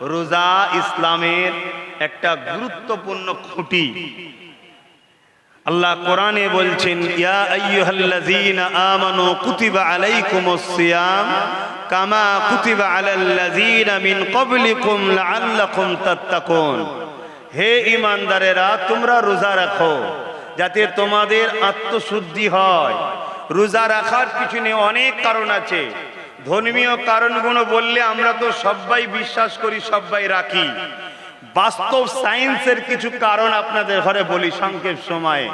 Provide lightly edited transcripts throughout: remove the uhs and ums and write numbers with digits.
রোজা ইসলামের একটা গুরুত্বপূর্ণ খুঁটি। আল্লাহ কোরআনে বলছেন, ইয়া আইয়ুহাল্লাযীনা আমানু কুতিবা আলাইকুমুস সিয়াম কামা কুতিবা আলাল্লাযীনা মিন ক্বাবলিকুম লাআল্লাকুম তাত্তাকুন। হে ঈমানদারেরা, তোমরা রোজা রাখো যাতে তোমাদের আত্মশুদ্ধি হয়। রোজা রাখার পিছনে অনেক কারণ আছে। ধর্মীয় কারণগুলো বললে আমরা তো সবাই বিশ্বাস করি, সবাই রাখি। বাস্তব সায়েন্সের কিছু কারণ আপনাদের ঘরে বলি সংক্ষেপ সময়ে।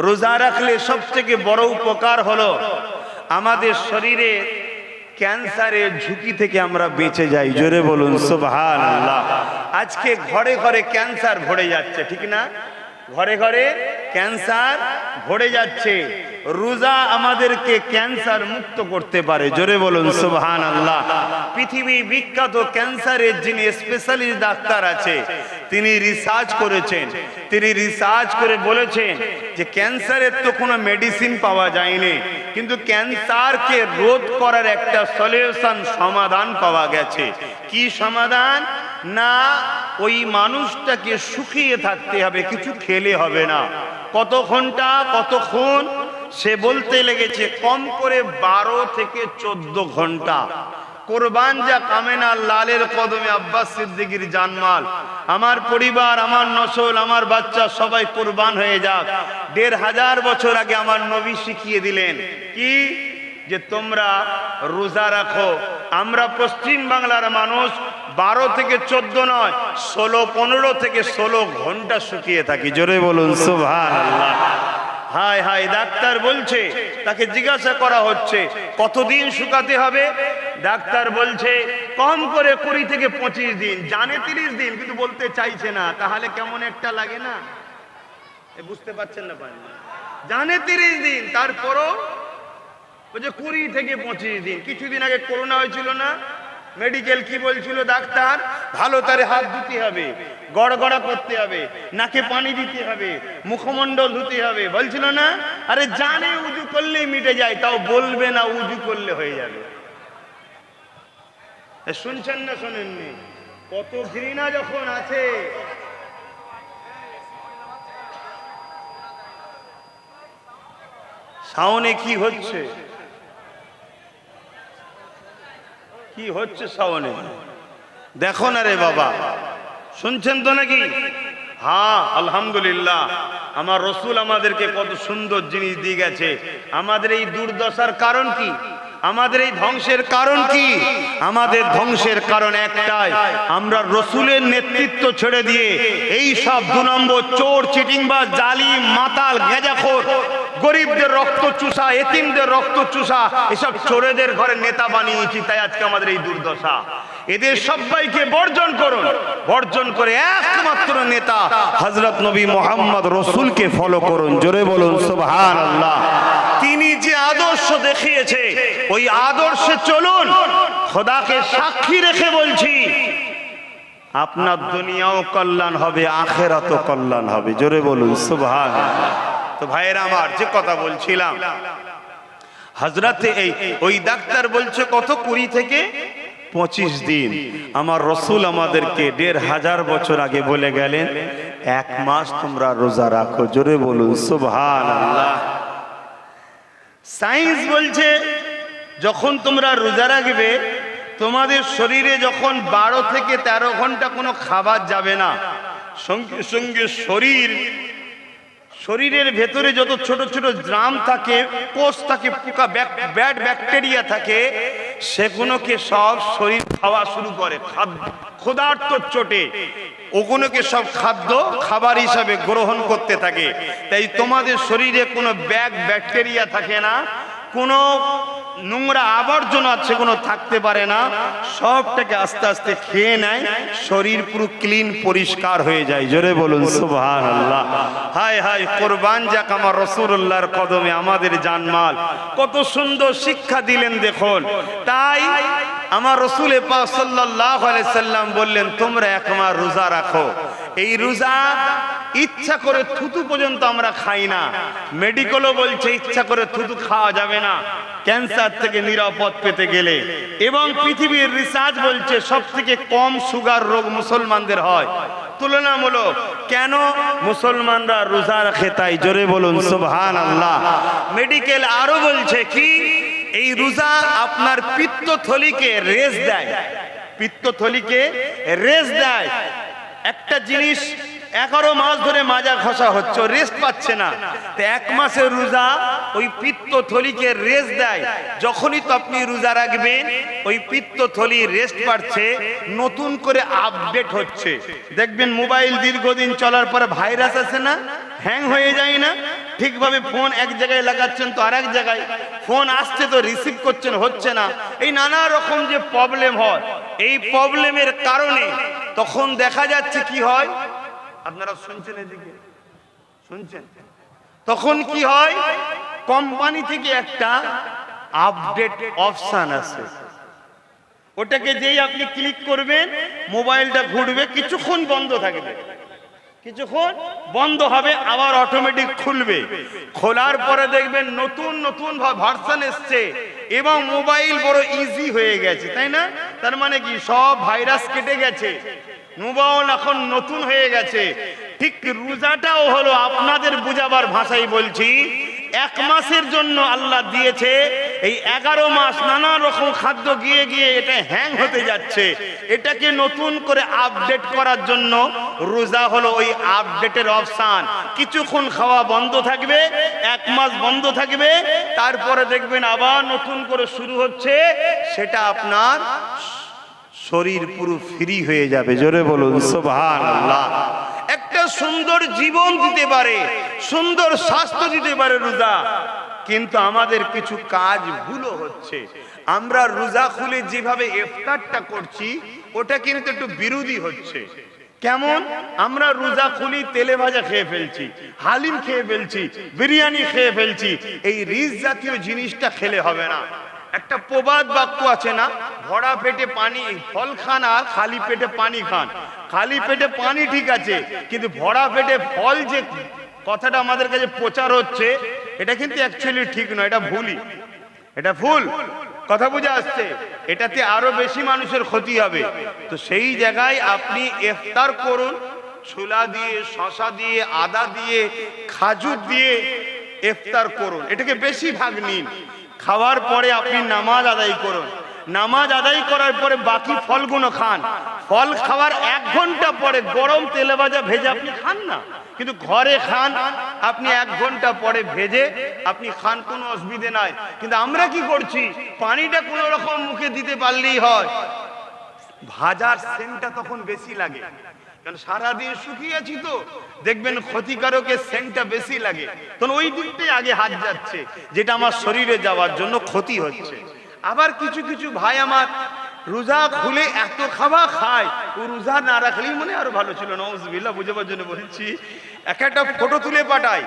রোজা রাখলে সবথেকে বড় উপকার হলো আমাদের শরীরে ক্যান্সারের ঝুঁকি থেকে আমরা বেঁচে যাই। জোরে বলুন সুবহানাল্লাহ। আজকে ঘরে ঘরে ক্যান্সার ভরে যাচ্ছে, ঠিক না? ঘরে ঘরে ক্যান্সার ভরে যাচ্ছে। রোজা আমাদেরকে ক্যান্সার মুক্ত করতে পারে। জোরে বলুন সুবহানাল্লাহ। পৃথিবী বিখ্যাত ক্যান্সারের যিনি স্পেশালিস্ট ডাক্তার আছে, তিনি রিসার্চ করেছেন। তিনি রিসার্চ করে বলেছেন যে ক্যান্সারের তো কোনো মেডিসিন পাওয়া যায়নি, কিন্তু ক্যান্সারকে রোধ করার একটা সলিউশন, সমাধান পাওয়া গেছে। কি সমাধান? না, ওই মানুষটাকে শুকিয়ে থাকতে হবে, কিছু খেলে হবে না। কত ঘন্টা, কতক্ষণ? সে বলতে লেগেছে কম করে 12 থেকে 14 ঘন্টা। কোরবান যা কামেনা লালের কদমে আব্বাস সিদ্দিকীর জানমাল, আমার পরিবার, আমার নসল, আমার বাচ্চা সবাই কোরবান হয়ে যাক। 1500 বছর আগে আমার নবী শিখিয়ে দিলেন কি? যে তোমরা রোজা রাখো। আমরা পশ্চিম বাংলার মানুষ 12 থেকে 14 নয়, 16, 15 থেকে 16 ঘন্টা শুকিয়ে থাকি। জোরে বলুন সুবহানাল্লাহ। হায় হায়, ডাক্তার বলছে, তাকে জিজ্ঞাসা করা হচ্ছে কতদিন শুকাতে হবে? ডাক্তার বলছে কম করে 20 থেকে 25 দিন। জানে 30 দিন, কিন্তু বলতে চাইছে না। তাহলে কেমন একটা লাগে না? বুঝতে পারছেন না? জানে 30 দিন, তারপরও বলছে 20 থেকে 25 দিন। কিছুদিন আগে করোনা হয়েছিল না? মেডিকেল কি বলছিল ডাক্তার? ভালো তারে হাত ধুতে হবে, গড়গড়া করতে হবে, নাকে পানি দিতে হবে, মুখমণ্ডল ধুতে হবে, বলছিল না? আরে জানে উজু করলেই মিটে যায়, তাও বলবে না উজু করলে হয়ে যাবে। শুনছেন না শোনেননি? কত ঘৃণা যখন আছে। শাওনে কি হচ্ছে? কি হচ্ছে শাওনে? দেখো না রে বাবা, শুনছেন তো নাকি? হ্যাঁ, আলহামদুলিল্লাহ। আমার রসুল আমাদেরকে কত সুন্দর জিনিস দিয়ে গেছে। আমাদের এই দুর্দশার কারণ কি? আমাদের এই ধ্বংসের কারণ কি? আমাদের ধ্বংসের কারণ একটাই, আমরা রসুলের নেতৃত্ব ছেড়ে দিয়ে এই সব 2 নম্বর চোর, চিটিংবাজ, জালিম, মাতাল, গেঁজাখোর, গরিবদের রক্ত চুষা, এতিমদের রক্ত চুষা, এসব চোরেদের ঘরে নেতা বানিয়েছি। তাই আজকে আমাদের এই দুর্দশা। এদের সবাইকে বর্জন করুন। বর্জন করে একমাত্র নেতা হযরত নবী মুহাম্মদ রসুলকে ফলো করুন। জোরে বলুন সুবহানাল্লাহ। তিনি যে আদর্শ দেখিয়েছে, ওই আদর্শে চলুন। খোদাকে সাক্ষী রেখে বলছি, আপনার দুনিয়াও কল্যাণ হবে, আখিরাতও কল্যাণ হবে। জোরে বলুন সুবহানাল্লাহ। তো ভাইয়েরা আমার, যে কথা বলছিলাম, হযরতে ওই ডাক্তার বলছে কত? 20 থেকে 25 দিন। আমার রসুল আমাদেরকে 1500 বছর আগে বলে গেলেন 1 মাস তোমরা রোজা রাখো। জোরে বলুন সুবহানাল্লাহ। সায়েন্স বলছে যখন তোমরা রোজা রাখবে, তোমাদের শরীরে যখন 12 থেকে 13 ঘন্টা কোনো খাবার যাবে না, সঙ্গে সঙ্গে শরীরের ভেতরে যত ছোট ছোট জার্ম থাকে, কোষ থাকে, পোকা, ব্যাড ব্যাকটেরিয়া থাকে, সেগুলোকে সব শরীর খাওয়া শুরু করে। ক্ষুধার্ত চোটে ওগুলোকে সব খাদ্য খাবার হিসাবে গ্রহণ করতে থাকে। তাই তোমাদের শরীরে কোনো ব্যাকটেরিয়া থাকে না, কোনো নোংরা আবর্জনা সেগুলো থাকতে পারে না। সবটাকে আস্তে আস্তে খেয়ে নেয়, শরীর পুরো ক্লিন, পরিষ্কার হয়ে যায়। জোরে বলুন সুবহানাল্লাহ। হায় হায়, কোরবান যাক আমার রাসূলুল্লাহর কদমে আমাদের জানমাল। কত সুন্দর শিক্ষা দিলেন দেখুন। তাই আমার রাসূল পাক সাল্লাল্লাহু আলাইহি সাল্লাম বললেন, তোমরা 1 মাস রোজা রাখো। এই রোজা ইচ্ছা করে থুতু পর্যন্ত আমরা খাই না। মেডিকেলও বলছে ইচ্ছা করে থুতু খাওয়া যাবে না। ক্যান্সার থেকে নিরাপদ পেতে গেলে। এবং পৃথিবীর রিসার্চ বলছে সবথেকে কম সুগার রোগ মুসলমানদের হয় তুলনামূলক। কেন? মুসলমানরা রোজা রাখে তাই। জোরে বলুন সুবহানাল্লাহ। মেডিকেল আরো বলছে কি, এই রোজা আপনার পিত্তথলিকে রেস্ট দেয়, পিত্তথলিকে রেস্ট দেয়। একটা জিনিস 11 মাস ধরে মাজা ঘষা হচ্ছে, রেস্ট পাচ্ছে না, তো 1 মাসের রোজা ওই পিত্তথলিকে রেস্ট দেয়। যখনই তো আপনি রোজা রাখবেন ওই পিত্তথলি রেস্ট পাচ্ছে, নতুন করে আপডেট হচ্ছে। দেখবেন মোবাইল দীর্ঘদিন চলার পরে ভাইরাস আছে না, হ্যাং হয়ে যায় না? ঠিকভাবে ফোন এক জায়গায় লাগাচ্ছেন তো আরেক জায়গায়, ফোন আসছে তো রিসিভ করছেন, হচ্ছে না। এই নানা রকম যে প্রবলেম হয়, এই প্রবলেমের কারণে তখন দেখা যাচ্ছে কি হয়, আপনারা শুনছেন, এদিকে শুনছেন, তখন কি হয়, কোম্পানি থেকে একটা আপডেট অপশন আছে, ওটাকে যেই আপনি ক্লিক করবেন মোবাইলটা ঘুরবে, কিছুক্ষণ বন্ধ থাকবে, কিছুক্ষণ বন্ধ হবে, আবার অটোমেটিক খুলবে। খোলার পরে দেখবেন নতুন নতুন ভার্সন এসছে এবং মোবাইল বড় ইজি হয়ে গেছে, তাই না? তার মানে কি, সব ভাইরাস কেটে গেছে, মোবাইল এখন নতুন হয়ে গেছে। ঠিক রোজাটাও হলো, আপনাদের বুঝাবার ভাষায় বলছি, 1 মাসের জন্য আল্লাহ দিয়েছে। এই 11 মাস নানা রকম খাদ্য গিয়ে গিয়ে এটা হ্যাং হতে যাচ্ছে, এটাকে নতুন করে আপডেট করার জন্য রোজা হলো ওই আপডেটের অপশন। কিছুক্ষণ খাওয়া বন্ধ থাকবে, 1 মাস বন্ধ থাকবে, তারপরে দেখবেন আবার নতুন করে শুরু হচ্ছে, সেটা আপনার শরীর পুরো ফ্রি হয়ে যাবে। জোরে বলুন সুবহানাল্লাহ। একটা সুন্দর জীবন দিতে পারে, সুন্দর স্বাস্থ্য দিতে পারে রোজা। কিন্তু আমাদের কিছু কাজ ভুলও হচ্ছে। আমরা রোজা খুলে যেভাবে ইফতারটা করছি ওটা কিন্তু একটু বিরোধী হচ্ছে। কেমন? আমরা রোজা খুলি তেলে ভাজা খেয়ে ফেলছি, হালিম খেয়ে ফেলছি, বিরিয়ানি খেয়ে ফেলছি। এই রিচ জাতীয় জিনিসটা খেলে হবে না। একটা প্রবাদ বাক্য আছে না, ভরা পেটে পানি, ফল খান আর খালি পেটে পানি খান। খালি পেটে পানি ঠিক আছে, কিন্তু ভরা পেটে ফল যে কথাটা আমাদের কাছে প্রচার হচ্ছে, এটা কিন্তু অ্যাকচুয়ালি ঠিক নয়, এটা ভুলই, এটা ভুল কথা বুঝে আসছে। এটাতে আরো বেশি মানুষের ক্ষতি হবে। তো সেই জায়গায় আপনি ইফতার করুন, ছোলা দিয়ে, শসা দিয়ে, আদা দিয়ে, খাজুর দিয়ে ইফতার করুন, এটাকে বেশি ভাগ নিন। খাওয়ার পরে আপনি নামাজ আদায় করুন, নামাজ আদায় করার পরে বাকি ফলগুলো খান। ফল খাওয়ার 1 ঘন্টা পরে গরম তেলে ভাজা ভেজে আপনি খান না, কিন্তু ঘরে খান, আপনি 1 ঘন্টা পরে ভেজে আপনি খান, কোনো অসুবিধে নাই। কিন্তু আমরা কি করছি, পানিটা কোনো রকম মুখে দিতে পারলেই হয়, ভাজার সেন্টটা তখন বেশি লাগে, কারণ সারাদিন শুকিয়ে আছি তো, দেখবেন ক্ষতিকারকের সেন্টটা বেশি লাগে, তখন ওই দিকটাই আগে হাত যাচ্ছে, যেটা আমার শরীরে যাওয়ার জন্য ক্ষতি হচ্ছে। আবার কিছু কিছু ভাই আমার রোজা খুলে এত খাওয়া খায়, ও রোজা না রাখলেই মনে আরো ভালো ছিল, নাউজুবিল্লাহ, বুঝাবার জন্য বলছি। একটা ফটো তুলে পাঠায়,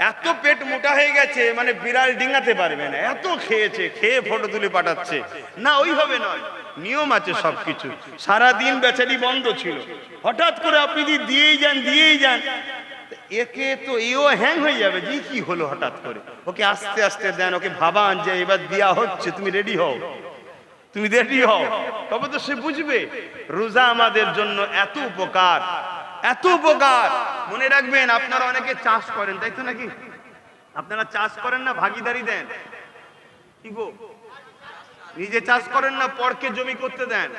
এত পেট মোটা হয়ে গেছে মানে বিড়াল ডিঙাতে পারবে না, এত খেয়েছে, খেয়ে ফটো তুলে পাঠাচ্ছে। না, ওইভাবে নয়, নিয়ম আছে সবকিছু। সারাদিন বেচারি বন্ধ ছিল, হঠাৎ করে আপনি যদি দিয়েই যান, একে তো এও হ্যাং হয়ে যাবে, যে কি হলো হঠাৎ করে। ওকে আস্তে আস্তে দেন, ওকে ভাবান যে এবার দেওয়া হচ্ছে, তুমি রেডি হও, তুমি রেডি হও, তবে তো সে বুঝবে। রোজা আমাদের জন্য এত উপকার, এত উপকার। মনে রাখবেন, আপনারা অনেকে চাষ করেন, তাই তো নাকি? আপনারা চাষ করেন না, ভাগিদারি দেন? কি গো, নিজে চাষ করেন না, পরকে জমি করতে দেন?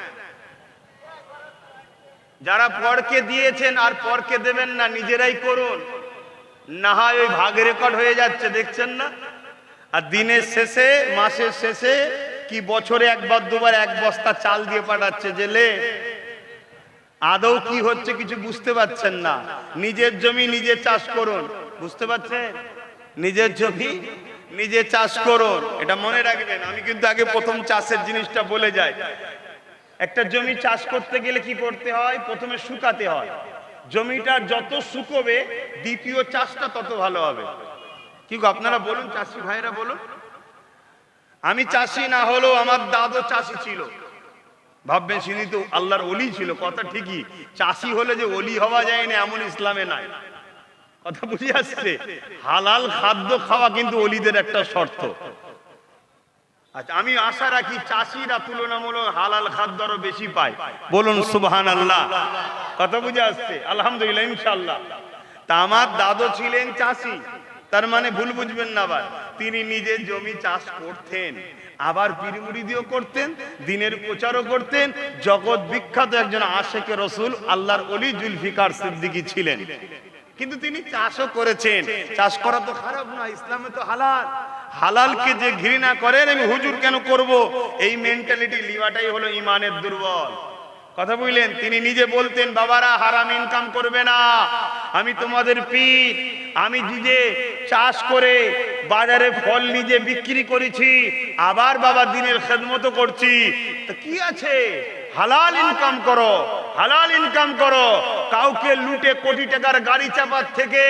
যারা পরকে দিয়েছেন আর পরকে দেবেন না, নিজেরাই করুন, না হয় ওই ভাগ রেকর্ড হয়ে যাচ্ছে, দেখছেন না? আর দিনের শেষে, মাসের শেষে কি বছরে 1-2 1 বস্তা চাল দিয়ে পাঠাচ্ছে জেলে। আদৌ কি হচ্ছে কিছু বুঝতে পারছেন না। নিজের জমি নিজে চাষ করুন, বুঝতে পারছেন? নিজের জমি নিজে চাষ করুন, এটা মনে রাখবেন। আমি কিন্তু আগে প্রথম চাষের জিনিসটা বলে যাই। একটা জমি চাষ করতে গেলে কি করতে হয়, প্রথমে শুকাতে হয়। জমিটা যত শুকোবে দ্বিতীয় চাষটা তত ভালো হবে। কি গো, আপনারা বলুন, চাষি ভাইরা বলুন। আমি চাষি না হলেও আমার দাদু চাষি ছিল, ভাববেন তিনি তো আল্লাহর ওলি ছিল, কথা ঠিকই। চাষি হলে যে ওলি হওয়া যায় না এমন ইসলামে নাই, কথা বুঝে আসছে? হালাল খাদ্য খাওয়া কিন্তু ওলিদের একটা শর্ত, আচ্ছা, আমি আশা রাখি চাষিরা তুলনামূলক হালাল খাদ্য আরো বেশি পায়। বলুন সুবহানাল্লাহ। কথা বুঝে আসছে? আলহামদুলিল্লাহ, ইনশাআল্লাহ। তা আমার দাদু ছিলেন চাষি, তার মানে ভুল বুঝবেন না আবার, তিনি নিজে জমি চাষ করতেন, আবার পীরমুরিদিও করতেন, দিনের প্রচারও করতেন। জগৎ বিখ্যাত একজন আশেকে রসুল আল্লাহর ওলি জুলফিকার সিদ্দিকী ছিলেন। কিন্তু তিনি চাষও করেছেন। চাষ করা তো খারাপ না, ইসলামে তো হালাল। হালালকে যে ঘৃণা করেন, আমি হুজুর কেন করব, এই মেন্টালিটি লিওয়াটাই হলো ইমানের দুর্বল। কথা বুঝলেন? তিনি নিজে বলতেন, বাবারা হারাম ইনকাম করবে না, আমি তোমাদের পীর, আমি নিজে চাষ করে বাজারে ফল নিজে বিক্রি করেছি, আবার বাবা দিনের খেদমত করছি, তো কি আছে, হালাল ইনকাম করো, হালাল ইনকাম করো। কাউকে লুটে কোটি টাকার গাড়ি চাপার থেকে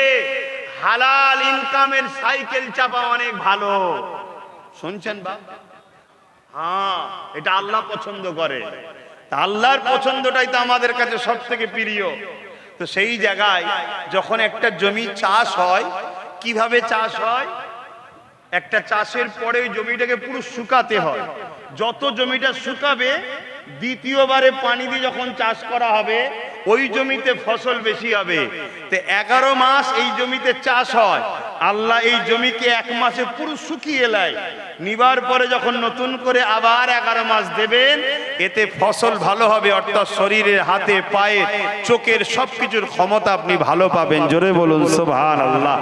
হালাল ইনকামের সাইকেল চাপা অনেক ভালো। শুনছেন বা? হ্যাঁ, এটা আল্লাহ পছন্দ করে। আল্লাহর পছন্দটাই তো আমাদের কাছে সব থেকে প্রিয়। তো সেই জায়গায় যখন একটা জমি চাষ হয়, কিভাবে চাষ হয়? একটা চাষের পরে ওই জমিটাকে পুরো শুকাতে হয়। যত জমিটা শুকাবে, দ্বিতীয়বারে পানি দিয়ে যখন চাষ করা হবে, ওই জমিতে ফসল বেশি হবে। তো 11 মাস এই জমিতে চাষ হয়। আল্লাহ এই জমিকে 1 মাসে পুরো শুকিয়ে নেয়, নিবার পরে যখন নতুন করে আবার 11 মাস দেবেন, এতে ফসল ভালো হবে। অর্থাৎ শরীরের, হাতে, পায়ে, চোখের সবকিছুর ক্ষমতা আপনি ভালো পাবেন। জোরে বলুন সুবহানাল্লাহ,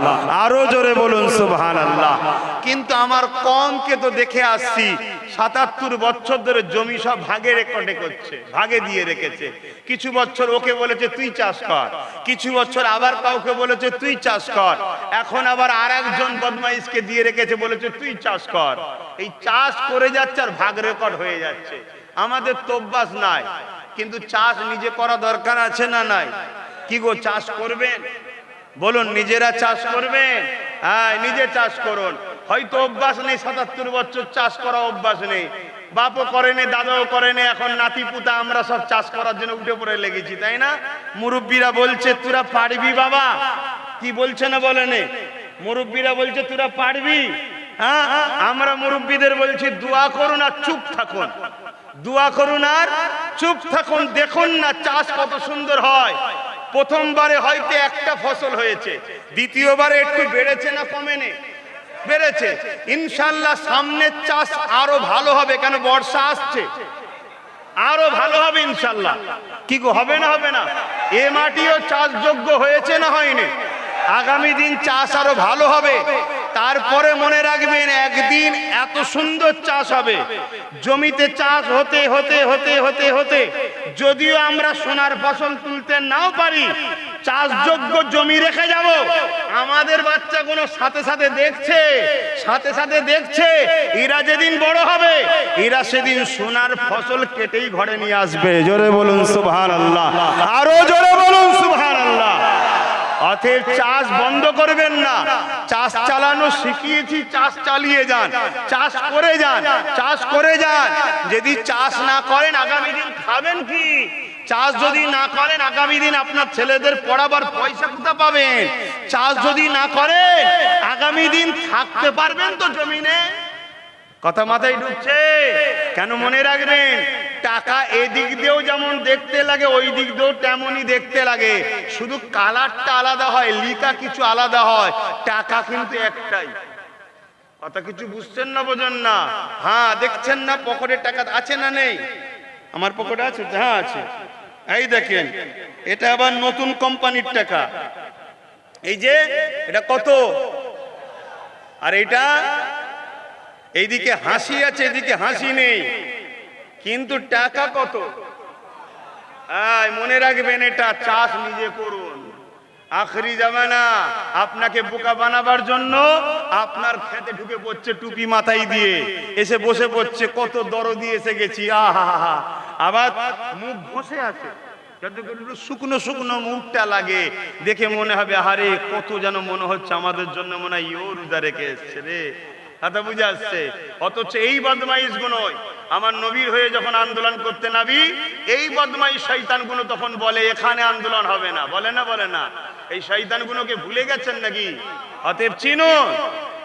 আরো জোরে বলুন সুবহানাল্লাহ। কিন্তু আমার কমকে তো দেখে আসছি 77 বছর ধরে জমি সব ভাগে রেকর্ডে করছে, ভাগে দিয়ে রেখেছে। কিছু বছর ওকে বলেছে তুই চাষ কর, কিছু বছর আবার কাউকে বলেছে তুই চাষ কর, এখন আবার আরেকজন বদমাইশকে দিয়ে রেখেছে, বলেছে তুই চাষ কর। এই চাষ করে যাচ্ছে আর ভাগ রেকর্ড হয়ে যাচ্ছে। আমাদের তো অভ্যাস নাই, কিন্তু চাষ নিজে করা দরকার আছে না নাই? কি গো, চাষ করবেন? বলুন, নিজেরা চাষ করবেন? হ্যাঁ, নিজে চাষ করুন। হয়তো অভ্যাস নেই, 77 বছর চাষ করা অভ্যাস নেই, বাপও করেনি, দাদাও করেনি, এখন নাতি পুতা আমরা সব চাষ করার জন্য উঠে পড়ে লেগেছি, তাই না? মুরব্বীরা বলছে তোরা পারবি বাবা, কি বলছে না বলেনি? মুরব্বীরা বলছে তোরা পারবি। হ্যাঁ, আমরা মুরব্বীদের বলছি দোয়া করুন আর চুপ থাকুন, দোয়া করুন আর চুপ থাকুন। দেখুন না চাষ কত সুন্দর হয়। প্রথমবারে হয়তো একটা ফসল হয়েছে, দ্বিতীয়বারে একটু বেড়েছে না কমেনি? বেড়েছে। ইনশাআল্লাহ সামনের চাষ আরো ভালো হবে, কেন বর্ষা আসছে, আরো ভালো হবে ইনশাআল্লাহ। কি গো, হবে না? হবে না? এ মাটিও চাষযোগ্য হয়েছে না হয়নি? আগামী দিন চাষ আরো ভালো হবে। তারপরে মনে রাখবেন, একদিন এত সুন্দর চাষ হবে, জমিতে চাষ হতে হতে হতে হতে হতে যদিও আমরা সোনার ফসল তুলতে নাও পারি, চাষযোগ্য জমি রেখে যাব। আমাদের বাচ্চাগুলো সাথে সাথে দেখছে, সাথে সাথে দেখছে, এরা যেদিন বড় হবে, এরা সেদিন সোনার ফসল কেটেই ঘরে নিয়ে আসবে। জোরে বলুন সুবহানাল্লাহ, আরো জোরে বলুন সুবহানাল্লাহ। অতএব চাষ বন্ধ করবেন না, চাষ চালানো শিখিয়েছি, চাষ চালিয়ে যান, চাষ করে যান, চাষ করে যান। যদি চাষ না করেন আগামী দিন খাবেন কি? চাষ যদি না করেন আগামী দিন আপনার ছেলেদের পড়াবার পয়সা কোথা পাবেন? চাষ যদি না করেন আগামী দিন থাকতে পারবেন তো জমিনে? কথা মাথায় ঢুকছে? কেন মনে রাখবেন, টাকা এদিক দিয়েও যেমন দেখতে লাগে, ওই দিক দিয়েও তেমনই দেখতে লাগে, শুধু কালারটা আলাদা হয়, লিখা কিছু আলাদা হয়, টাকা কিন্তু একটাই। কথা কিছু বুঝছেন না, বোঝেন না? হ্যাঁ, দেখছেন না পকেটে টাকা আছে না নেই? আমার পকেটে আছে, হ্যাঁ আছে। এই দেখেন, এটা আবার নতুন কোম্পানির টাকা। এই যে এটা কত, আর এটা এইদিকে হাসি আছে, এদিকে হাসি নেই, কিন্তু টাকা কত? মনে রাখবেন, এটা চাষ নিজে করুন। আখরি জামানা আপনাকে বোকা বানাবার জন্য আপনার খেতে ঢুকে পড়ছে টুপি মাথায় দিয়ে, এসে বসে পড়ছে, কত দরদি এসে গেছি, আহা, আবার মুখ ঘষে আছে, শুকনো শুকনো মুখটা লাগে, দেখে মনে হবে আরে কত যেন মনে হচ্ছে আমাদের জন্য মনে হয় ইও রোজা রেখে এসছে রে। কথা বুঝে আসছে? অথচ এই বদমাইশ গুলো আমার নবীর হয়ে যখন আন্দোলন করতে নাবি, এই বদমাইশ শয়তান গুলো তখন বলে এখানে আন্দোলন হবে না, বলে না? বলে না? এই শয়তান গুলোকে ভুলে গেছেন নাকি? অতএব চিনুন,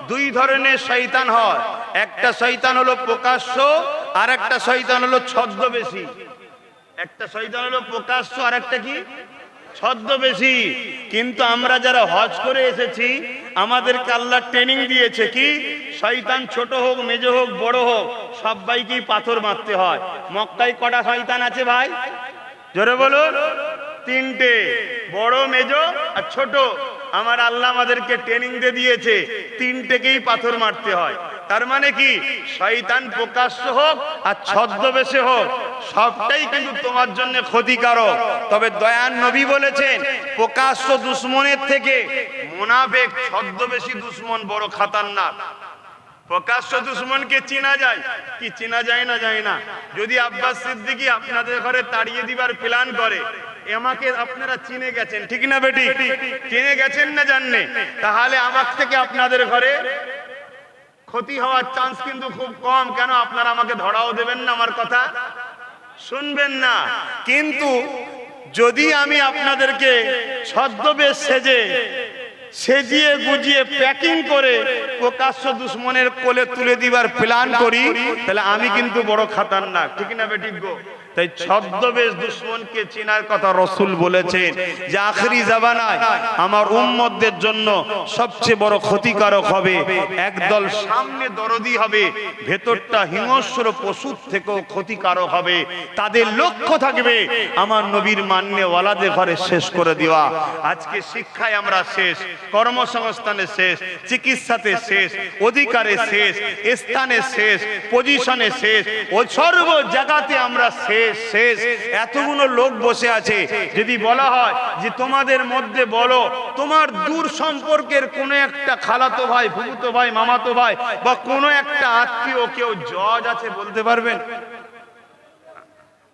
দুই ধরনের শয়তান হয়। একটা শয়তান হলো প্রকাশ্য, আর একটা শয়তান হলো ছদ্মবেশী। একটা শয়তান হলো প্রকাশ্য, আর একটা কি ছদ্মবেশী। কিন্তু আমরা যারা হজ করে এসেছি, আমাদেরকে আল্লাহ ট্রেনিং দিয়েছে কি, শয়তান ছোট হোক, মেজো হোক, বড় হোক, সবাইকেই পাথর মারতে হয়। মক্কায় কটা শয়তান আছে ভাই? জোরে বলুন। তিনটে, বড়, মেজো আর ছোট। আমার আল্লাহ আমাদেরকে ট্রেনিং দিয়ে দিয়েছে, তিনটেকেই পাথর মারতে হয়। তার মানে কি, শয়তান প্রকাশ্য হোক আর ছদ্মবেশে হোক, সবটাই কিন্তু তোমার জন্য ক্ষতিকারক। তবে দয়ার নবী বলেছেন, প্রকাশ্য দুশ্মনের থেকে মুনাফিক ছদ্মবেশী দুশ্মন বড় খতরনাক। প্রকাশ্য দুশ্মনকে চেনা যায় কি চেনা যায় না? যায় না। যদি আব্বাস সিদ্দিকী আপনাদের ঘরে তাড়িয়ে দিবার প্ল্যান করে, আমাকে আপনারা চিনে গেছেন, ঠিক না বেটি? চিনে গেছেন না জাননে? তাহলে আমার থেকে আপনাদের ঘরে ক্ষতি হওয়ার চান্স কিন্তু খুব কম। কেন? আপনারা আমাকে ধরাও দেবেন না, আমার কথা শুনবেন না। কিন্তু যদি আমি আপনাদেরকে ছদ্মবেশ সেজিয়ে গুজিয়ে প্যাকিং করে প্রকাশ্য দুশ্মনের কোলে তুলে দিবার প্ল্যান করি, তাহলে আমি কিন্তু বড় খতরনাক, ঠিক না বেঠিক গো? তাই ছদ্মবেশ দুশ্মনকে চেনার কথা রাসূল বলেছেন যে আখেরি জামানায় আমার উম্মতদের জন্য সবচেয়ে বড় ক্ষতিকারক হবে একদল সামনে দরদি হবে, ভেতরটা হিংস্র পশুর থেকেও ক্ষতিকারক হবে। তাদের লক্ষ্য থাকবে আমার নবীর মান্যওয়ালাদের ঘরে শেষ করে দেওয়া। আজকে শিক্ষায় আমরা শেষ, কর্মসংস্থানে শেষ, চিকিৎসাতে শেষ, অধিকারে শেষ, স্থানে শেষ, পজিশনে শেষ, ও সর্ব জায়গাতে আমরা শেষ। এতগুলো লোক বসে আছে, যদি বলা হয় যে তোমাদের মধ্যে বলো তোমার দূর সম্পর্কের কোন একটা খালাতো ভাই, ফুফুতো ভাই, মামাতো ভাই বা কোন একটা আত্মীয়, কেউ জজ আছে বলতে পারবেন?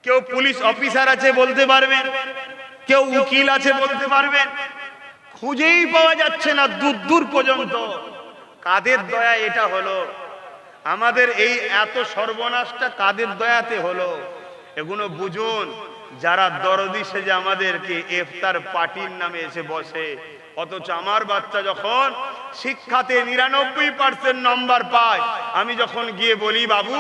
কেউ পুলিশ অফিসার আছে বলতে পারবেন? কেউ উকিল আছে বলতে পারবেন? খুঁজেই পাওয়া যাচ্ছে না দূর দূর পর্যন্ত। কাদের দয়া এটা হলো? আমাদের এই এত সর্বনাশটা কাদের দয়াতে হলো? এগুলো বুঝুন। যারা দরদি সেজে আমাদেরকে ইফতার পার্টির নামে এসে বসে, অথচ আমার বাচ্চা যখন শিক্ষাতে 99% নম্বর পায়, আমি যখন গিয়ে বলি বাবু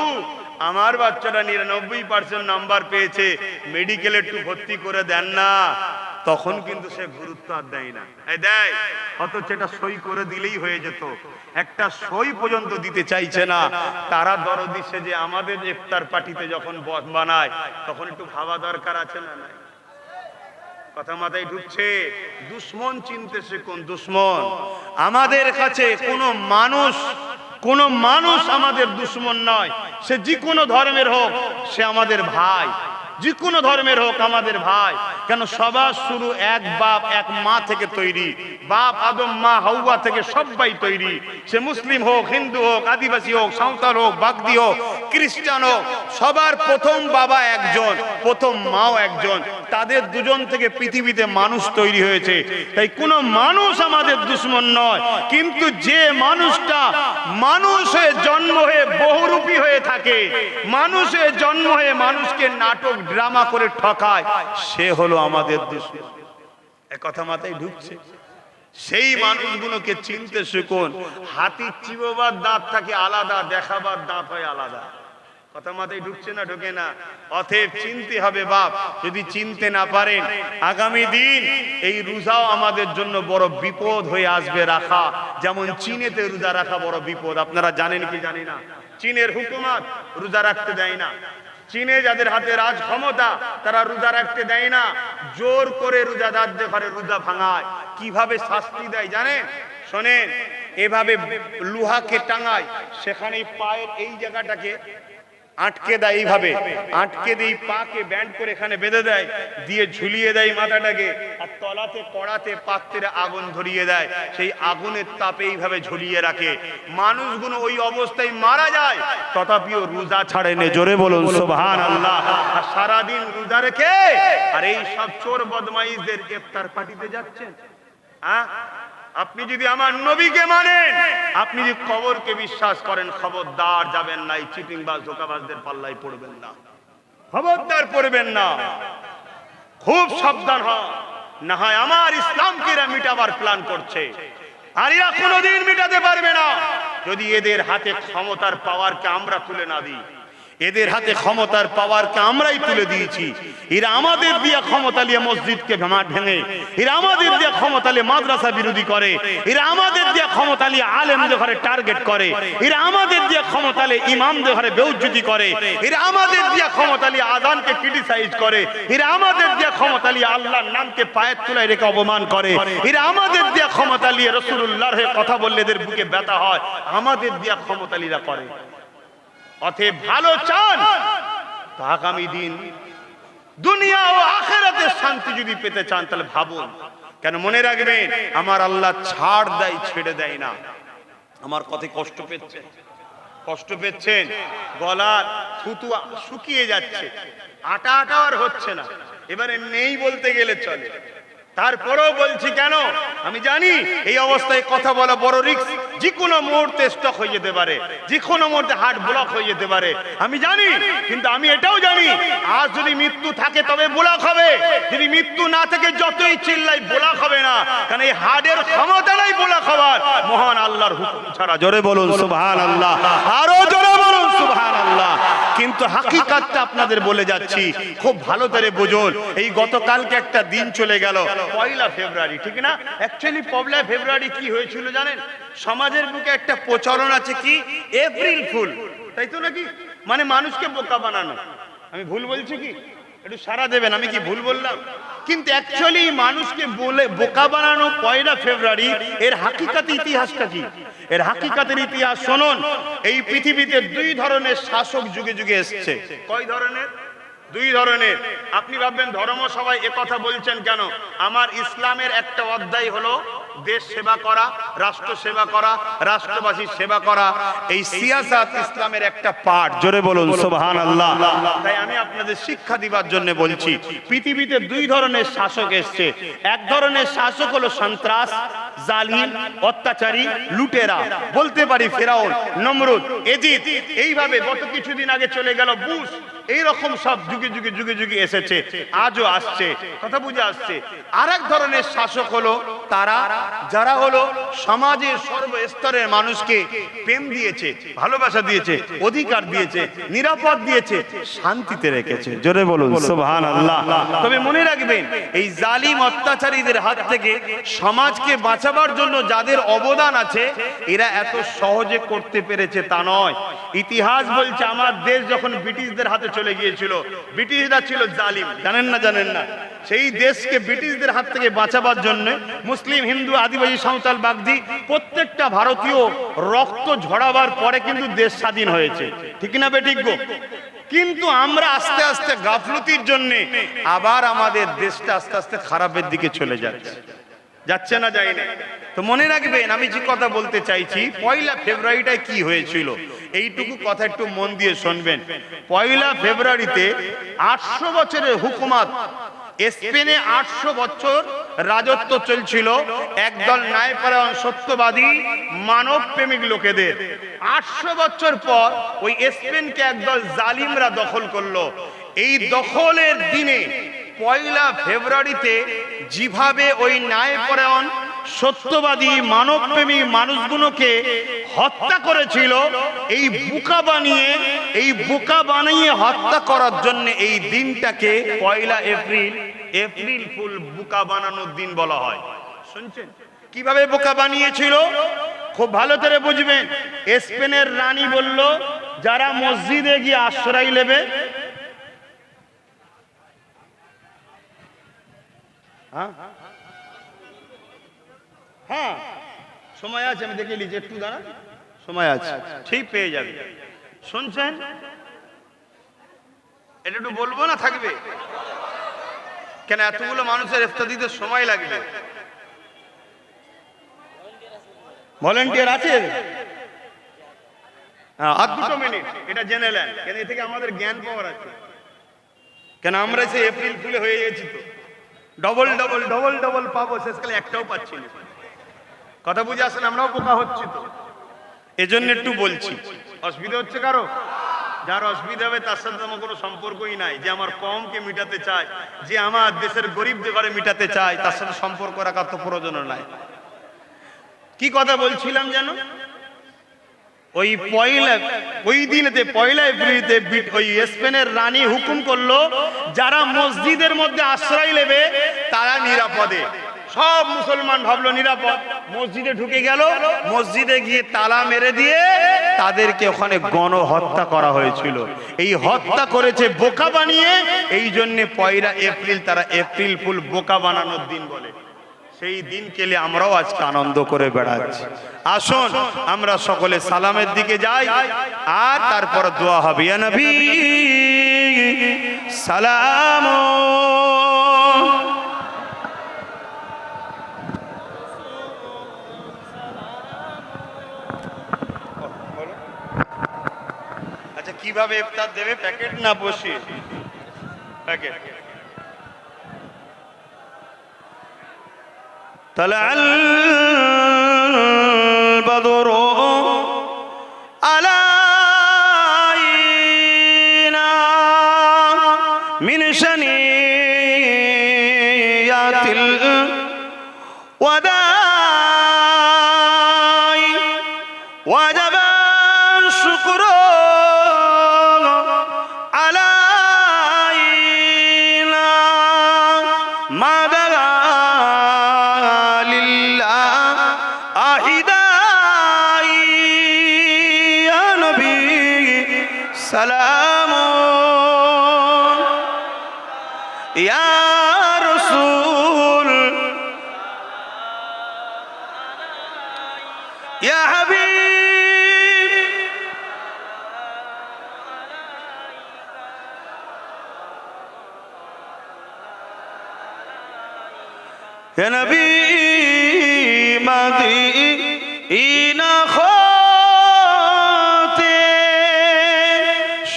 আমার বাচ্চাটা 99% নাম্বার পেয়েছে, মেডিকেলে একটু ভর্তি করে দেন না, তখন কিন্তু সে গুরুত্ব আর দেয় না। দেয়, অথচ এটা সই করে দিলেই হয়ে যেত, একটা সই পর্যন্ত দিতে চাইছে না। তারা দরদি সেজে আমাদের ইফতার পার্টিতে যখন বানায়, তখন একটু ভাবা দরকার আছে না? নাই? কথা মাথায় ঢুকছে? দুশ্মন চিনতে শিখুন। দুশ্মন আমাদের কাছে কোনো মানুষ আমাদের দুশ্মন নয়। সে যে কোনো ধর্মের হোক, সে আমাদের ভাই। যে কোনো ধর্মের হোক আমাদের ভাই। কেন? সবার শুরু এক বাপ এক মা থেকে তৈরি। বাপ আদম, মা হাওয়া থেকে সবাই তৈরি। সে মুসলিম হোক, হিন্দু হোক, আদিবাসী হোক, সাঁওতাল হোক, বাগদি হোক, খ্রিস্টান হোক, সবার প্রথম বাবা একজন, প্রথম মাও একজন। তাদের দুজন থেকে পৃথিবীতে মানুষ তৈরি হয়েছে। তাই কোনো মানুষ আমাদের দুশ্মন নয়। কিন্তু যে মানুষটা মানুষ হয়ে জন্ম হয়ে বহুরূপী হয়ে থাকে, মানুষের জন্ম হয়ে মানুষকে নাটক ড্রামা করে ঠকায়, সে হলো আমাদের দুশ্মন। এ কথা মাথায় ঢুকছে? সেই মানুষগুলোকে চিনতে শিখুন। হাতির চিবোবার দাঁত থাকে আলাদা, দেখাবার দাঁত হয় আলাদা। কথা মাথায় ঢুকছে না? ঢোকে না? অতএব চিনতে হবে বাপ। যদি চিনতে না পারেন, আগামী দিন এই রোজাও আমাদের জন্য বড় বিপদ হয়ে আসবে রাখা। যেমন চীনেতে রোজা রাখা বড় বিপদ। আপনারা জানেন কি জানি না? চীনের হুকুমত রোজা রাখতে দেয় না। চীনে যাদের হাতে রাজ ক্ষমতা, তারা রোজা রাখতে দেয় না। জোর করে রোজাদারদের ঘরে রোজা ভাঙায়। কিভাবে শাস্তি দেয় জানেন? শোনেন, এভাবে লোহাকে টাঙায়, সেখানে পায়ের এই জায়গাটাকে আটকে দেয়, এইভাবে আটকে দিয়ে পাকে ব্যান্ড করে এখানে বেঁধে দেয়, দিয়ে ঝুলিয়ে দেয় মাথাটাকে, আর তলাতে কড়াতে পাত্রে আগুন ধরিয়ে দেয়। সেই আগুনের তাপে এইভাবে ঝুলিয়ে রাখে। মানুষগুলো ওই অবস্থায় মারা যায়, তথাপিও রোজা ছাড়েনি। জোরে বলুন সুবহানাল্লাহ। আর সারাদিন রোজা রেখে আর এই সব চোর বদমাইশদের ইফতার পার্টিতে যাচ্ছেন। হ্যাঁ, আপনি যদি আমার নবীকে মানেন, আপনি যদি কবরকে বিশ্বাস করেন, খবরদার যাবেন না এই চিটিংবাজ ধোঁকাবাজদের পাল্লায় পড়বেন না। খবরদার পড়বেন না। খুব সাবধান হন, না হয় আমার ইসলামকে এরা মিটাবার প্ল্যান করছে, আর এরা কোনোদিন মিটাতে পারবে না। যদি এদের হাতে ক্ষমতার পাওয়ারকে আমরা তুলে না দিই। এদের হাতে ক্ষমতার পাওয়ারকে আমরাই তুলে দিয়েছি। এরা আমাদের দিয়ে ক্ষমতা নিয়ে মসজিদকে ভেঙে, এরা আমাদের দিয়ে ক্ষমতা নিয়ে মাদ্রাসা বিরোধী করে, এরা আমাদের দিয়ে ক্ষমতা নিয়ে আলেমদের ঘরে টার্গেট করে, এরা আমাদের দিয়ে ক্ষমতা নিয়ে ইমামদের ঘরে বেউজ্জতি করে, এরা আমাদের দিয়ে ক্ষমতা নিয়ে আযানকে ক্রিটিসাইজ করে, এরা আমাদের দিয়ে ক্ষমতা নিয়ে আল্লাহর নামকে পায়ের তলায় রেখে অপমান করে, এরা আমাদের দিয়ে ক্ষমতা নিয়ে রাসূলুল্লাহর হয়ে কথা বললে এদের বুকে ব্যথা হয়, আমাদের দিয়ে ক্ষমতা লিরা করে। অতএব ভালো চান তো আগামী দিন দুনিয়া ও আখিরাতের শান্তি যদি পেতে চান তাহলে ভাবুন। কেন মনে রাখবেন, আমার আল্লাহ ছাড় দেয়, ছেড়ে দেয় না। আমার কথায় কষ্ট পেচ্ছেন, কষ্ট পেচ্ছেন, গলার থুতু শুকিয়ে যাচ্ছে, আটা আটা আর হচ্ছে না, এবারে নেই বলতে গেলে চলে। তারপরেও বলছি কেন, আমি জানি এই অবস্থায় কথা বলা বড় রিস্ক, যে কোনো মুহূর্তে স্টক হয়ে যেতে পারে, যে কোনো মুহূর্তে হার্ট ব্লক হয়ে যেতে পারে, আমি জানি। কিন্তু আমি এটাও জানি, আজ যদি মৃত্যু থাকে তবে ব্লক হবে, যদি মৃত্যু না থাকে যতই চিল্লাই ব্লক হবে না। কারণ এই হার্টের ক্ষমতা নাই ব্লক হওয়ার, মহান আল্লাহর হুকুম ছাড়া। জোরে বলুন সুবহানাল্লাহ, আরো জোরে বলুন সুবহানাল্লাহ। কিন্তু হাকিকাতটা আপনাদের বলে যাচ্ছি, খুব ভালো করে বুঝুন। এই গতকালকে একটা দিন চলে গেল, পয়লা ফেব্রুয়ারি, ঠিক না? অ্যাকচুয়ালি পয়লা ফেব্রুয়ারি কি হয়েছিল জানেন? সমাজের বুকে একটা প্রচলন আছে কি, এপ্রিল ফুল, তাই তো নাকি? মানে মানুষকে বোকা বানানো। আমি ভুল বলছি কি? একটু সাড়া দেবেন, আমি কি ভুল বললাম? কিন্তু অ্যাকচুয়ালি মানুষকে বলে বোকা বানানো পয়লা ফেব্রুয়ারি, এর হাকিকাতে ইতিহাসটা কি? এর হাকিকাতের ইতিহাস শুনুন। এই পৃথিবীতে দুই ধরনের শাসক যুগে যুগে এসেছে। কয় ধরনের? দুই ধরনের। আপনি ভাববেন ধর্ম সবাই একথা বলছেন কেন? আমার ইসলামের একটা অধ্যায় হলো দেশ সেবা করা, রাষ্ট্র সেবা করা, রাষ্ট্রবাসীর সেবা করা। এই সিয়াসাত ইসলামের একটা পার্ট। জোরে বলুন সুবহানাল্লাহ। তাই আমি আপনাদের শিক্ষা দিবার জন্য বলছি, পৃথিবীতে দুই ধরনের শাসক এসেছে। এক ধরনের শাসক হলো সন্ত্রাস, জালিম, অত্যাচারী, লুটেরা। বলতে পারি ফেরাউন, নমরুদ, এজিদ। এইভাবে গত কিছুদিন আগে চলে গেল বুশ। এইরকম সব যুগে যুগে যুগে যুগে এসেছে, আজও আসছে। কথা বুঝে আসছে। আর এক ধরনের শাসক হলো তারা যারা হলো সমাজের সর্বস্তরের মানুষকে প্রেম দিয়েছে, ভালোবাসা দিয়েছে, অধিকার দিয়েছে, নিরাপদ দিয়েছে, শান্তিতে রেখেছে। জোরে বলুন সুবহানাল্লাহ। তবে মনে রাখবেন, এই জালিম অত্যাচারীদের হাত থেকে সমাজকে বাঁচাবার জন্য যাদের অবদান আছে, এরা এত সহজে করতে পেরেছে তা নয়। ইতিহাস বলছে, আমার দেশ যখন ব্রিটিশদের হাতে চলে গিয়েছিল, ব্রিটিশরা ছিল জালিম, জানেন না? জানেন না? সেই দেশকে ব্রিটিশদের হাত থেকে বাঁচাবার জন্য মুসলিম, হিন্দু, আদিবাসী, সাঁওতাল, বাগদি প্রত্যেকটা ভারতীয় রক্ত ঝরাবার পরে কিন্তু দেশ স্বাধীন হয়েছে, ঠিক না বেঠিক গো? কিন্তু আমরা আস্তে আস্তে গাফলতির জন্য আবার আমাদের দেশটা আস্তে আস্তে খারাপের দিকে চলে যাচ্ছে, যাচ্ছে না? যায় না? তো মনে রাখবেন, আমি যে কথা বলতে চাইছি, পয়লা ফেব্রুয়ারিটায় কি হয়েছিল এইটুকু কথা একটু মন দিয়ে শুনবেন। পয়লা ফেব্রুয়ারিতে 800 বছরের হুকুমত, স্পেনে 800 বছর রাজত্ব চলছিল একদল ন্যায়পরায়ণ, সত্যবাদী, মানব প্রেমিক লোকেদের। 800 বছর পর ওই স্পেনকে একদল জালিমরা দখল করলো। এই দখলের দিনে পয়লা ফেব্রুয়ারিতে যেভাবে ওই ন্যায়পরায়ণ, সত্যবাদী, মানবপ্রেমী মানুষগুলোকে হত্যা করেছিল, এই বোকা বানিয়ে হত্যা করার জন্য এই দিনটাকে পয়লা এপ্রিল, এপ্রিল ফুল, বোকা বানানোর দিন বলা হয়। শুনছেন কিভাবে বোকা বানিয়েছিল? খুব ভালো করে বুঝবেন। স্পেনের রানী বলল, যারা মসজিদে গিয়ে আশ্রয় নেবে, হ্যাঁ সময় আছে, আমি দেখে নিচ্ছি, একটু দাঁড়া, সময় আছে, ঠিক পেয়ে যাবে। শুনছেন? এটা একটু বলবো না থাকবে? কেন এতগুলো মানুষের ইফতার দিতে সময় লাগবে? ভলেন্টিয়ার আছে? আর 2 মিনিট এটা জেনে নেন, কেন এ থেকে আমাদের জ্ঞান পাওয়ার আছে। কেন আমরা সে এপ্রিল ফুলে হয়ে গেছি, তো ডবল ডবল ডবল ডবল পাবো, শেষকালে একটাও পাচ্ছি না। কথা বুঝে আসেন? আমরাও বোকা হচ্ছি, তো এজন্য একটু বলছি। অসুবিধা হচ্ছে কারো? যার অসুবিধা হবে তার সাথে আমার কোনো সম্পর্কই নাই। যে আমার কমকে মিটাতে চায়, যে আমার দেশের গরিবদের ঘরে মিটাতে চায়, তার সাথে সম্পর্ক রাখার তো প্রয়োজন নাই। কি কথা বলছিলাম যেন? ওই পয়লা এপ্রিলতে ওই স্পেনের রানী হুকুম করলো, যারা মসজিদের মধ্যে আশ্রয় নেবে তারা নিরাপদে। সব মুসলমান ভাবলো নিরাপদ, মসজিদে ঢুকে গেল, মসজিদে গিয়ে তালা মেরে দিয়ে তাদেরকে ওখানে গণহত্যা করা হয়েছিল। এই হত্যা করেছে বোকা বানিয়ে, এই জন্যে পয়লা এপ্রিল তারা এপ্রিল ফুল বোকা বানানোর দিন বলে। সেই দিন কেলে আমরাও আজকে আনন্দ করে বেড়াচ্ছি। আসুন আমরা সকলে সালামের দিকে যাই, আর তারপর দোয়া হবে। ইয়া নবী সালাম। আচ্ছা, কিভাবে ইফতার দেবে? প্যাকেট না বসিয়ে? প্যাকেট। طلع البدر علينا من شنيات الوداع وجب الشكر علينا ما دعا سلام يا رسول يا حبيب يا نبي مدينة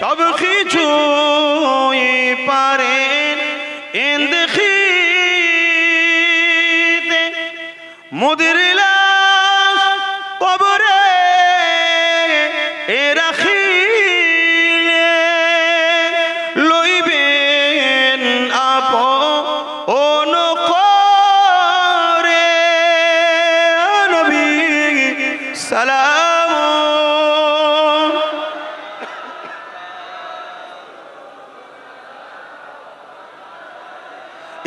সব কিছুই পারেন এন্দেখিতে, মুদির লাশ কবরে রাখিলে লইবেন আপন করে। নবী সালাম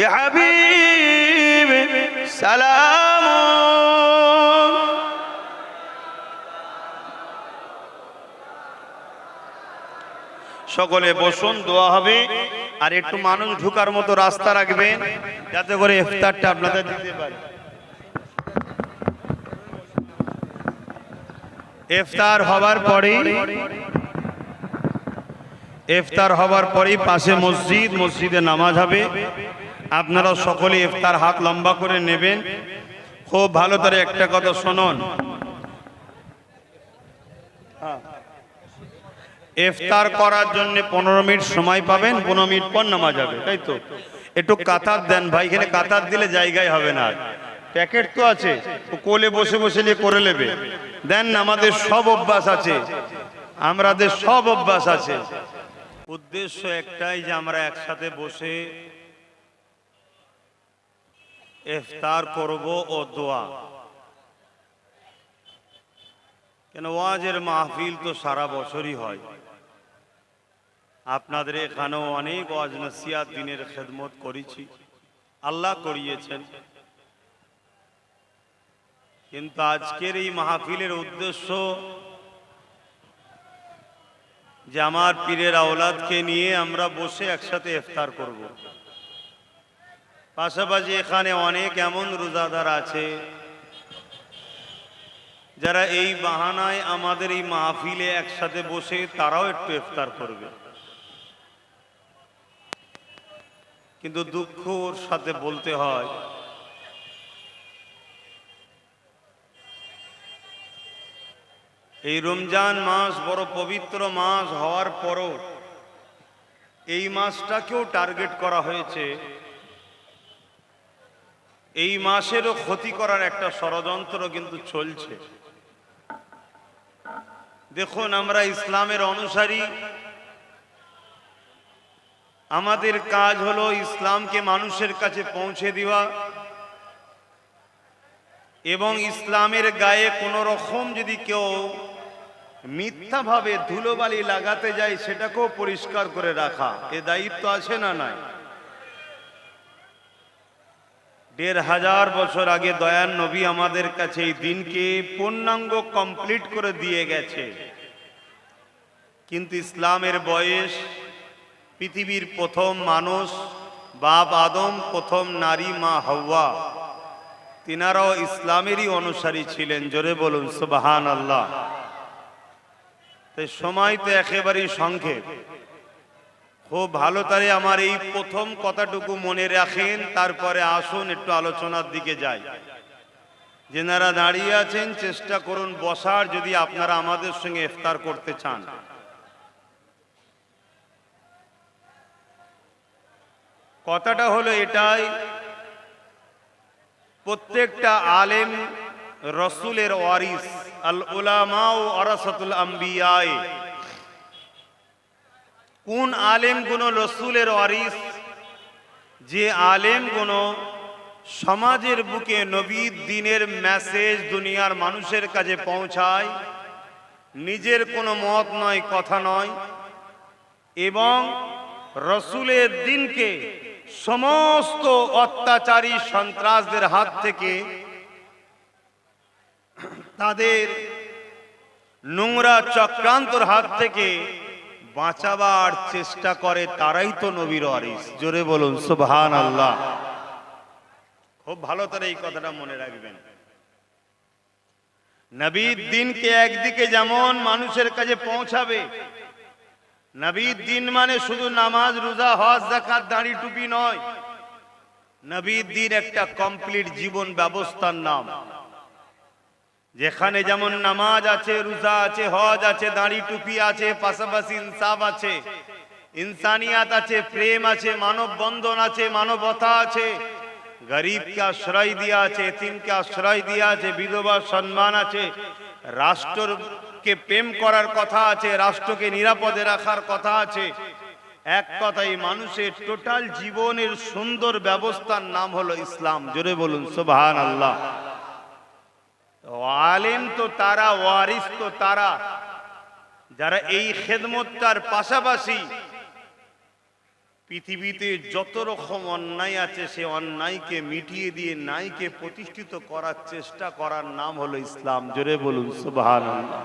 يا حبيب سلام। সকলে বসুন, দোয়া হবে। আর একটু মানুষ ঢোকার মতো রাস্তা রাখবেন, যাতে করে ইফতারটা আপনাদের দিতে পারে। ইফতার হবার পরেই পাশে মসজিদ, মসজিদে নামাজ হবে। আপনারা সকলে ইফতার হাত লম্বা করে নেবেন। খুব ভালো করে একটা কথা শুনুন, ইফতার করার জন্য 15 মিনিট সময় পাবেন, 15 মিনিট পর নামাজ হবে, তাই তো? একটু কাতার দেন ভাই, এখানে কাতার দিলে জায়গায় হবে না। প্যাকেট তো আছে, কোলে বসে বসে নিয়ে করে নেবে। দেন, আমাদের সব অভ্যাস আছে, আমাদের সব অভ্যাস আছে। উদ্দেশ্য একটাই যে আমরা একসাথে বসে ইফতার করব ও দোয়া। কেন, ওয়াজের মাহফিল তো সারা বছরই হয়। আপনাদের এখানেও অনেক ওয়াজ নসিহত দিনের খেদমত করেছি, আল্লাহ করিয়েছেন। কিন্তু আজকের এই মাহফিলের উদ্দেশ্য যে আমার পীরের আওলাদকে নিয়ে আমরা বসে একসাথে ইফতার করব। পাশাপাশি এখানে অনেক এমন রোজাদার আছে যারা এই বাহানায় আমাদের এই মাহফিলে একসাথে বসে তারাও একটু ইফতার করবে। কিন্তু দুঃখর সাথে বলতে হয়, এই রমজান মাস বড় পবিত্র মাস হওয়ার পরও এই মাসটাকেও টার্গেট করা হয়েছে। এই মাসেরও ক্ষতি করার একটা ষড়যন্ত্র কিন্তু চলছে। দেখুন, আমরা ইসলামের অনুসারী, আমাদের কাজ হলো ইসলামকে মানুষের কাছে পৌঁছে দেওয়া এবং ইসলামের গায়ে কোনো রকম যদি কেউ মিথ্যাভাবে ধুলোবালি লাগাতে যায় সেটাকেও পরিষ্কার করে রাখা, এ দায়িত্ব আছে না নাই? ১৫০০ বছর আগে দয়ার নবী আমাদের কাছে এই দিনকে পূর্ণাঙ্গ কমপ্লিট করে দিয়ে গেছে। কিন্তু ইসলামের বয়স, পৃথিবীর প্রথম মানুষ বাপ আদম, প্রথম নারী মা হাওয়া, তিনারাও ইসলামেরই অনুসারী ছিলেন। জোরে বলুন সুবহানাল্লাহ। তাই সময় তো একেবারেই সংক্ষেপ, খুব ভালো করে আমার এই প্রথম কথাটুকু মনে রাখেন, তারপরে আসুন একটু আলোচনার দিকে যাই। যেনারা দাঁড়িয়ে আছেন চেষ্টা করুন বসার, যদি আপনারা আমাদের সঙ্গে ইফতার করতে চান। কথাটা হলো এটাই, প্রত্যেকটা আলেম রসুলের ওয়ারিস, আল উলামা ওয়ারাসাতুল আম্বিয়া। কোন আলেমগুলো রসুলের ওয়ারিস? যে আলেমগুলো সমাজের বুকে নবীর দ্বীনের মেসেজ দুনিয়ার মানুষের কাছে পৌঁছায়, নিজের কোনো মত নয়, কথা নয়, এবং রসুলের দ্বীনকে সমস্ত অত্যাচারী সন্ত্রাসদের হাত থেকে, তাদের নোংরা চক্রান্তর হাত থেকে বাঁচাবার চেষ্টা করে, তারাই তো নবীর ওয়ারিস। জোরে বলুন সুবহানাল্লাহ। খুব ভালো করে এই কথাটা মনে রাখবেন। নবীর দ্বীনকে একদিকে যেমন মানুষের কাছে পৌঁছাবে, নবীর দ্বীন মানে শুধু নামাজ, রোজা, হজ, যাকাত, দাড়ি, টুপি নয়। নবীর দ্বীন একটা কমপ্লিট জীবন ব্যবস্থার নাম, যেখানে যেমন নামাজ আছে, রোজা আছে, হজ আছে, দাড়ি টুপি আছে, পাশাপাশি ইনসাফ আছে, ইনসানিয়াত আছে, প্রেম আছে, মানব বন্ধন আছে, মানবতা আছে, গরিবকে আশ্রয় দিয়া আছে, এতিমকে আশ্রয় দিয়া আছে, বিধবার সম্মান আছে, রাষ্ট্রকে প্রেম করার কথা আছে, রাষ্ট্রকে নিরাপদে রাখার কথা আছে। এক কথায় মানুষের টোটাল জীবনের সুন্দর ব্যবস্থার নাম হলো ইসলাম। জোরে বলুন সুবহানাল্লাহ। আলেম তো তারা, ওয়ারিস তো তারা, যারা এই খেদমতটার পাশাপাশি পৃথিবীতে যত রকম অন্যায় আছে সে অন্যায়কে মিটিয়ে দিয়ে ন্যায়কে প্রতিষ্ঠিত করার চেষ্টা করার নাম হলো ইসলাম। জোরে বলুন সুবহানাল্লাহ।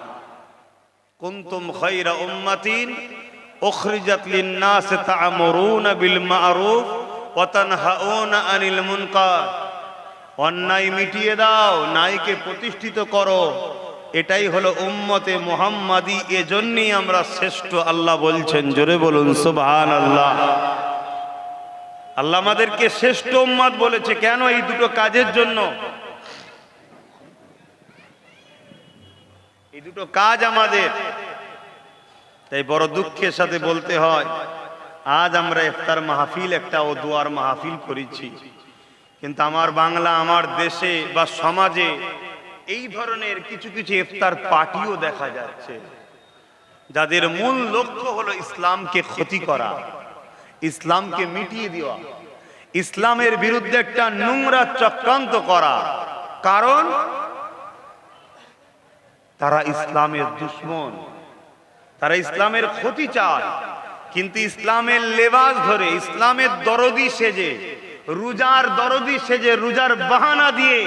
কুনতুম খায়রা উম্মাতিন উখরিজাত লিন-নাস তা'মুরুনা বিল মা'রুফ ওয়া তানহাউনা আনিল মুনকার। অন্যায় মিটিয়ে দাও, ন্যায়কে প্রতিষ্ঠিত করো, এটাই হলো উম্মতে মুহাম্মাদি। এজন্যই আমরা শ্রেষ্ঠ, আল্লাহ বলছেন। জোরে বলুন সুবহানাল্লাহ। আল্লাহ আমাদেরকে শ্রেষ্ঠ উম্মত বলেছে কেন? এই দুটো কাজের জন্য। এই দুটো কাজ আমাদের। তাই বড় দুঃখের সাথে বলতে হয়, আজ আমরা ইফতার মাহফিল একটা ও দোয়ার মাহফিল করেছি, কিন্তু আমার বাংলা, আমার দেশে বা সমাজে এই ধরনের কিছু কিছু ইফতার পার্টিও দেখা যাচ্ছে, যাদের মূল লক্ষ্য হলো ইসলামকে ক্ষতি করা, ইসলামকে মিটিয়ে দেওয়া, ইসলামের বিরুদ্ধে একটা নোংরা চক্রান্ত করা। কারণ তারা ইসলামের দুশমন, তারা ইসলামের ক্ষতি চায়। কিন্তু ইসলামের লেবাস ধরে, ইসলামের দরদি সেজে, রোজার দরদি সেজে, রোজার বাহানা দিয়ে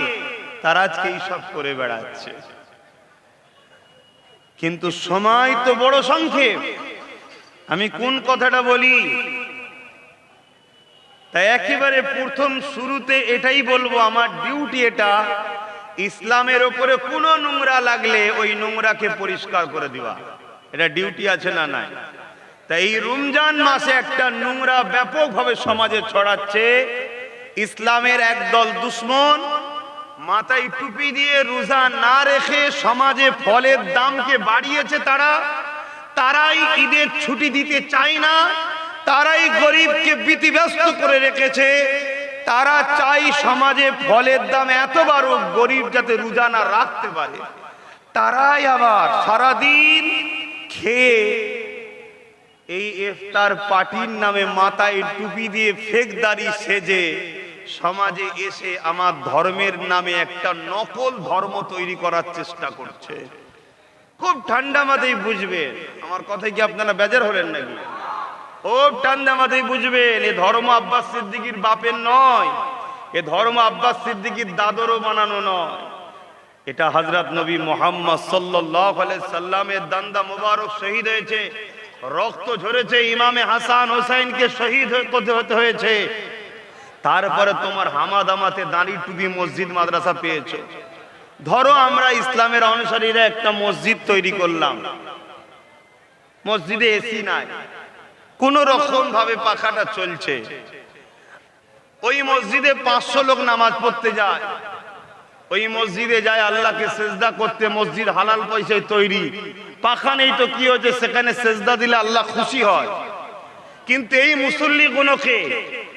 তারা আজকে এইসব করে বেড়াচ্ছে। কিন্তু সময় তো বড় সংক্ষেপ, আমি কোন কথাটা বলি? তাই একেবারে প্রথম শুরুতে এটাই বলবো, আমার ডিউটি এটা, ইসলামের ওপরে কোনো নোংরা লাগলে ওই নোংরাকে পরিষ্কার করে দেওয়া। এটা ডিউটি আছে না নাই? তাই এই রমজান মাসে একটা নোংরা ব্যাপকভাবে সমাজে ছড়াচ্ছে। ইসলামের একদল দুশমন মাথায় টুপি দিয়ে রোজা না রেখে সমাজে ফলের দামকে বাড়িয়েছে। তারাই ঈদের ছুটি দিতে চায় না, তারাই গরিবকে ব্যতিব্যস্ত করে রেখেছে। তারা চাই সমাজে ফলের দাম এত বাড়ুক, গরিব যাতে রোজা না রাখতে পারে। তারাই আবার সারাদিন খেয়ে এই ইফতার পার্টির নামে মাথায় টুপি দিয়ে ফেকদারি সেজে সমাজে এসে আমার ধর্মের নামে একটা নকল ধর্ম তৈরি করার চেষ্টা করছে। খুব ঠান্ডা মাথায় বুঝবেন আমার কথায়, কি আপনারা বেজার হলেন নাকি? খুব ঠান্ডা মাথায় বুঝবেন, এ ধর্ম আব্বাস সিদ্দিকীর বাপের নয়, এ ধর্ম আব্বাস সিদ্দিকীর দাদরও বানানো নয়। এটা হযরত নবী মুহাম্মদ সাল্লাল্লাহু আলাইহি সাল্লামের দান্দা মোবারক শহীদ হয়েছে, রক্ত ঝরেছে, ইমামে হাসান হোসেনকে শহীদ হতে হয়েছে। তারপরে তোমার হামাদামাতে দাঁড়ি টুপি মসজিদ মাদ্রাসা পেয়েছো। ধরো আমরা ইসলামের অনুসারীরা একটা মসজিদ তৈরি করলাম, মসজিদে এসি নাই, কোন রকম ভাবে পাখাটা চলছে, ওই মসজিদে 500 লোক নামাজ পড়তে যায়, ওই মসজিদে যায় আল্লাহকে সেজদা করতে, মসজিদ হালাল পয়সায় তৈরি, পাখা নেই তো কি হয়েছে, সেখানে সেজদা দিলে আল্লাহ খুশি হয়। কিন্তু এই মুসল্লি গুলোকে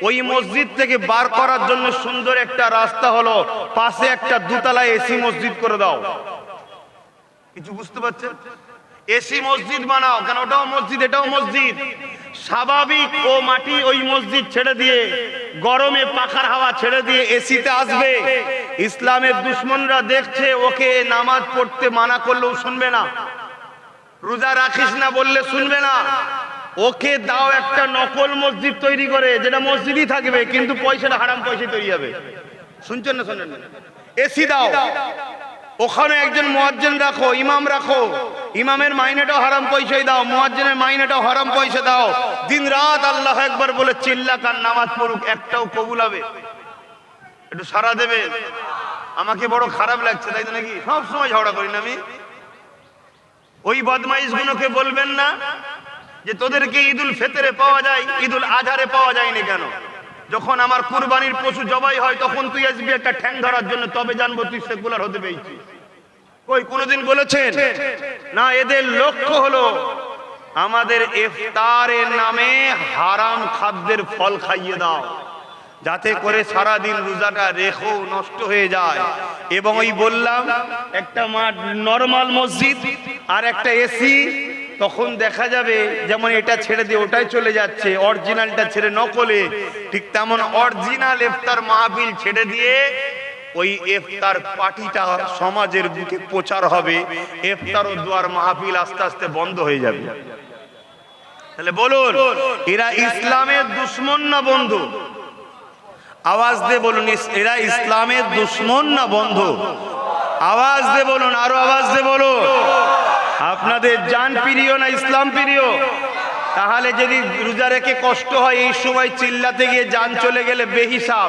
ওই মসজিদ থেকে বার করার জন্য সুন্দর একটা রাস্তা হলো, পাশে একটা দুতলায় এসি মসজিদ করে দাও। কিছু বুঝতে পারছেন? এসি মসজিদ বানাও, কেন ওটাও মসজিদ এটাও মসজিদ। স্বাভাবিক ও মাটি ওই মসজিদ ছেড়ে দিয়ে, গরমে পাখার হাওয়া ছেড়ে দিয়ে এসিতে আসবে। ইসলামের দুশ্মনরা দেখছে, ওকে নামাজ পড়তে মানা করলেও শুনবে না, রোজা রাখিস না বললে শুনবে না, ওকে দাও একটা নকল মসজিদ তৈরি করে, যেটা মসজিদই থাকবে কিন্তু পয়সাটা হারাম পয়সায় তৈরি হবে। শুনছেন না? শোনেন না? এসি দাও, ওখানে একজন মুয়াজ্জিন রাখো, ইমাম রাখো, ইমামের মাইনেটাও হারাম পয়সায় দাও, মুয়াজ্জিনের মাইনেটাও হারাম পয়সা দাও, দিন রাত আল্লাহু আকবার বলে চিল্লাক আর নামাজ পড়ুক, একটাও কবুল হবে? একটু সারা দেবে? আমাকে বড় খারাপ লাগছে, তাই তো নাকি? সব সময় ঝগড়া করি না আমি। ওই বদমাইশ গুলোকে বলবেন না যে তোদেরকে ঈদুল ফিতরে পাওয়া যায়, ঈদুল আজহারে পাওয়া যায়নি কেন? যখন আমার কুরবানির পশু জবাই হয় তখন তুই আসবি একটা ঠ্যাং ধরার জন্য, তবে জানবো তুই সেকুলার হতে পেরেছিস। ওই কোনোদিন বলেছেন না? এদের লক্ষ্য হলো আমাদের ইফতারের নামে হারাম খাদ্যের ফল খাইয়ে দাও, যাতে করে সারাদিন রোজাটা রেখো নষ্ট হয়ে যায়। এবং ওই বললাম একটা নরমাল মসজিদ আর একটা এসি, তখন দেখা যাবে যেমন এটা ছেড়ে দিয়ে ওটাই চলে যাচ্ছে, অরিজিনালটা ছেড়ে নকলে, ঠিক তেমন অরিজিনাল ইফতার মাহফিল ছেড়ে দিয়ে ওই ইফতার পার্টিটা সমাজের বুকে প্রচার হবে, ইফতার ও দুয়ার মাহফিল আস্তে আস্তে বন্ধ হয়ে যাবে। তাহলে বলুন, এরা ইসলামের দুশমন না বন্ধু? আওয়াজ দিয়ে বলুন, এরা ইসলামের দুশমন না বন্ধু? আওয়াজ দিয়ে বলুন, আরো আওয়াজ দিয়ে বলুন। আপনাদের জান প্রিয় না ইসলাম প্রিয়? তাহলে যদি রোজা রেখে কষ্ট হয়, এই সময় চিল্লাতে গিয়ে জান চলে গেলে বেহিসাব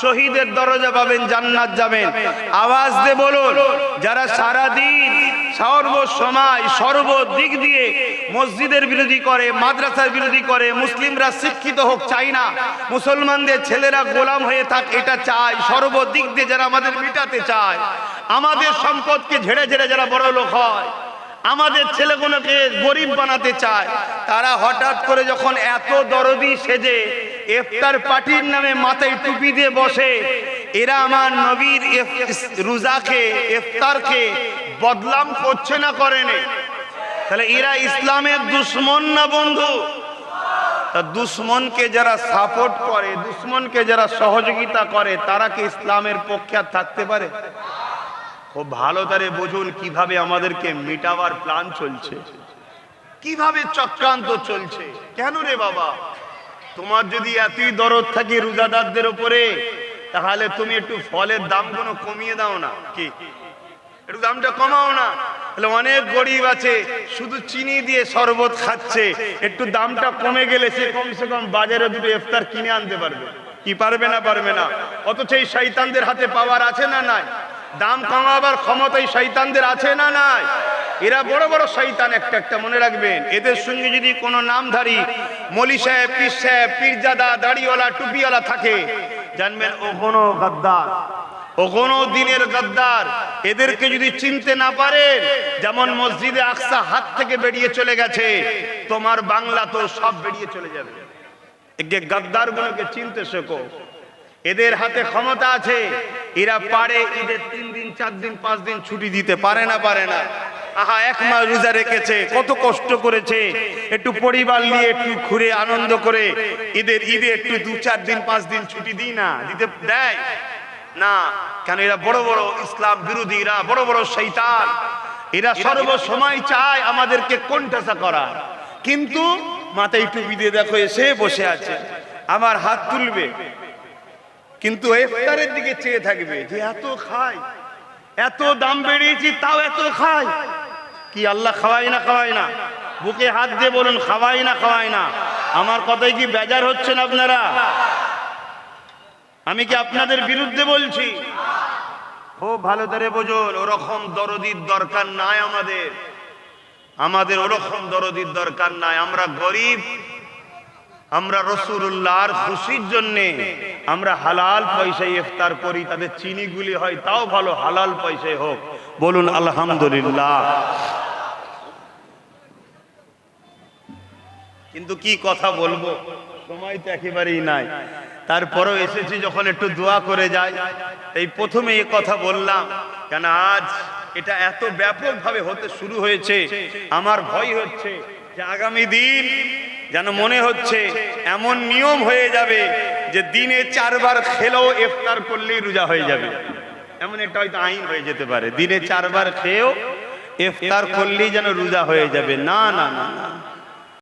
শহীদের দরজা পাবেন, জান্নাত যাবেন। আওয়াজ দিয়ে বলুন, যারা সারা দিন সর্বসময় সর্বদিক দিয়ে মসজিদের বিরোধী করে, মাদ্রাসার বিরোধী করে, মুসলিমরা শিক্ষিত হোক চাই না, মুসলমানদের ছেলেরা গোলাম হয়ে থাক এটা চায়, সর্বদিক দিয়ে যারা আমাদের মিটাতে চায়, আমাদের সম্পদকে ঝেড়ে ঝেড়ে যারা বড় লোক হয়, আমাদের ছেলেগুলোকে গরিব বানাতে চায়, তারা হঠাৎ করে যখন এত দরদি সেজে ইফতার পার্টির নামে মাথায় টুপি দিয়ে বসে, এরা আমার নবীর রোজাকে ইফতারকে বদনাম করছে না করেনি? তাহলে এরা ইসলামের দুশমন না বন্ধু? তা দুশমনকে যারা সাপোর্ট করে, দুশমনকে যারা সহযোগিতা করে, তারা কি ইসলামের পক্ষে আর থাকতে পারে? খুব ভালো করে বুঝুন কিভাবে আমাদেরকে মিটাবার প্ল্যান চলছে, কিভাবে চক্রান্ত চলছে। কেন রে বাবা, তোমার যদি এতই দরদ থাকে রোজাদারদের উপরে, তাহলে তুমি একটু ফলের দামগুলো কমিয়ে দাও না, কি একটু দামটা কমাও না? তাহলে অনেক গরিব আছে শুধু চিনি দিয়ে শরবত খাচ্ছে, একটু দামটা কমে গেলে সে কমসে কম বাজারে দুটো ইফতার কিনে আনতে পারবে। কি পারবে না? পারবে না। অথচ এই শয়তানদের হাতে পাওয়ার আছে না নাই? দাম কমাবার ক্ষমতা এই শয়তানদের আছে না নাই? এরা বড় বড় শয়তান একটা একটা, মনে রাখবেন। এদের সঙ্গে যদি কোনো নামধারী মলি সাহেব, পীর সাহেব, পীরজাদা, দাড়িওয়ালা, টুপিওয়ালা থাকে, জানবেন ও কোনো গাদ্দার, ও কোনো দিনের গাদ্দার। এদেরকে যদি চিনতে না পারেন, যেমন মসজিদে আকসা হাত থেকে বেরিয়ে চলে গেছে, তোমার বাংলা তো সব বেরিয়ে চলে যাবে। এই গাদ্দার গুলোকে চিনতে শেখো। এদের হাতে ক্ষমতা আছে, এরা পারে ঈদের 3 দিন 4 দিন 5 দিন ছুটি দিতে, পারে না? পারে না। আহা, 1 মাস রোজা রেখেছে, কত কষ্ট করেছে, একটু পরিবার নিয়ে একটু ঘুরে আনন্দ করে ঈদে একটু 2-4 দিন 5 দিন ছুটি দিই না, দিতে দেয় না। কেন? এরা বড় বড় ইসলাম বিরোধীরা, বড় বড় শয়তান। এরা সর্বসময় চায় আমাদেরকে কোণঠাসা করা, কিন্তু মাথায় টুপি দিয়ে দেখো এসে বসে আছে, আমার হাত তুলবে, কিন্তু ইফতারের দিকে চেয়ে থাকবে যে এত খায়, এত দাম বেড়েছি তাও এত খায়। কি আল্লাহ খাওয়ায় না? খাওয়ায় না? বুকে হাত দিয়ে বলুন খাওয়ায় না? খাওয়ায় না? আমার কথায় কি বেজার হচ্ছেন আপনারা? আমি কি আপনাদের বিরুদ্ধে বলছি? ও ভালো করে বুঝুন, ওরকম দরদির দরকার নাই আমাদের ওরকম দরদির দরকার নাই। আমরা গরিব, আমরা রাসূলুল্লাহর খুশির জন্যে আমরা হালাল পয়সায় ইফতার করি, তাদের চিনিগুলি হয় তাও ভালো, হালাল পয়সায় হোক। বলুন আলহামদুলিল্লাহ। কিন্তু কি কথা বলবো, সময় তো একেবারেই নাই। তারপরেও এসেছি যখন একটু দোয়া করে যাই, এই প্রথমে এই কথা বললাম, কেন আজ এটা এত ব্যাপকভাবে হতে শুরু হয়েছে। আমার ভয় হচ্ছে যে আগামী দিন যেন মনে হচ্ছে এমন নিয়ম হয়ে যাবে যে দিনে 4 বার খেলেও ইফতার করলেই রোজা হয়ে যাবে, এমন একটা হয়তো আইন হয়ে যেতে পারে। দিনে 4 বার খেয়েও ইফতার করলেই যেন রোজা হয়ে যাবে। না না না না,